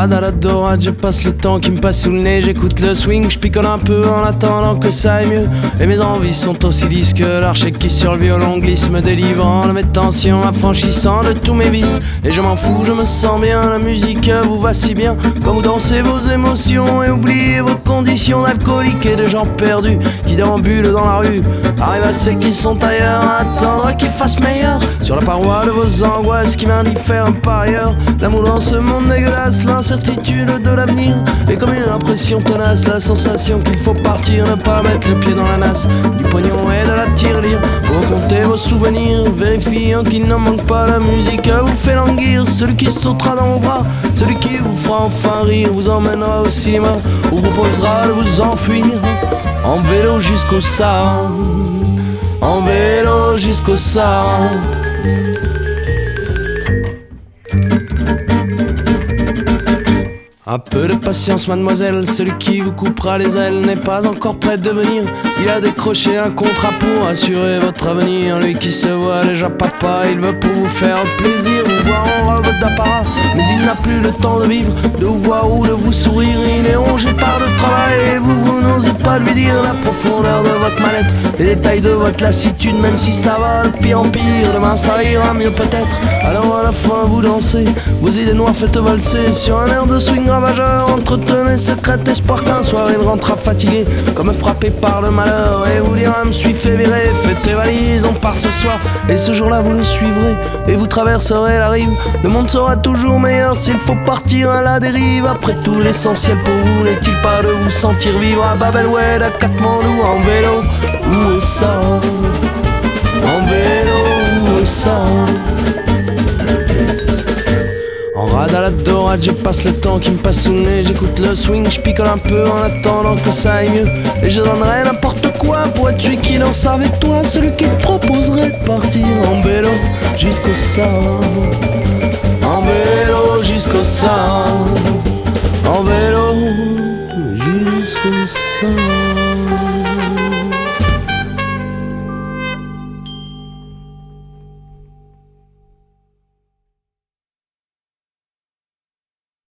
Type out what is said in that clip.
rade à la dorade, je passe le temps qui me passe sous le nez. J'écoute le swing, je picole un peu en attendant que ça aille mieux. Et mes envies sont aussi lisses que l'archet qui sur le violon glisse, me délivrant de mes tensions, affranchissant de tous mes vices. Et je m'en fous, je me sens bien, la musique vous va si bien. Quand vous dansez vos émotions et oubliez vos conditions d'alcooliques et de gens perdus qui déambulent dans la rue. Arrive à ceux qui sont ailleurs, à attendre qu'il fasse meilleur. Sur la paroi de vos angoisses qui m'indiffèrent par ailleurs. L'amour dans ce monde dégueulasse, l'incertitude de l'avenir. Et comme une impression tenace, la sensation qu'il faut partir, ne pas mettre le pied dans la nasse du pognon et de la tirelire. Recomptez vos souvenirs, vérifiant qu'il n'en manque pas. La musique vous fait languir, celui qui sautera dans vos bras, celui qui vous fera enfin rire, vous emmènera au cinéma, vous proposera de vous enfuir en vélo jusqu'au Sahara, en vélo jusqu'au Sahara. Un peu de patience mademoiselle, celui qui vous coupera les ailes n'est pas encore prêt de venir. Il a décroché un contrat pour assurer votre avenir. Lui qui se voit déjà papa, il veut pour vous faire plaisir, vous voir en robe d'apparat. Mais il n'a plus le temps de vivre, de vous voir ou de vous sourire. Il est rongé par le travail et vous n'osez pas lui dire la profondeur de votre mallette, les détails de votre lassitude, même si ça va de pire en pire. Demain ça ira mieux peut-être, alors à la fin vous dansez, vos idées noires faites valser sur un air de swing ravageur. Entretenez secret espoir qu'un soir il rentrera fatigué, comme frappé par le malheur, et vous dira me suis fait virer. Faites tes valises, on part ce soir, et ce jour-là vous le suivrez, et vous traverserez la rive. Le monde sera toujours meilleur s'il faut partir à la dérive. Après tout l'essentiel pour vous n'est-il pas de vous sentir vivre à Bab el-Oued, à Katmandou, en vélo ou au Sahara, en vélo ou au Sahara. En rade à la dorade, je passe le temps qui me passe sous le nez. J'écoute le swing, je picole un peu en attendant que ça aille mieux. Et je donnerais n'importe quoi pour être celui qui danse avec toi, celui qui te proposerait de partir en vélo jusqu'au Sahara, en vélo jusqu'au Sahara, en vélo jusqu'au Sahara.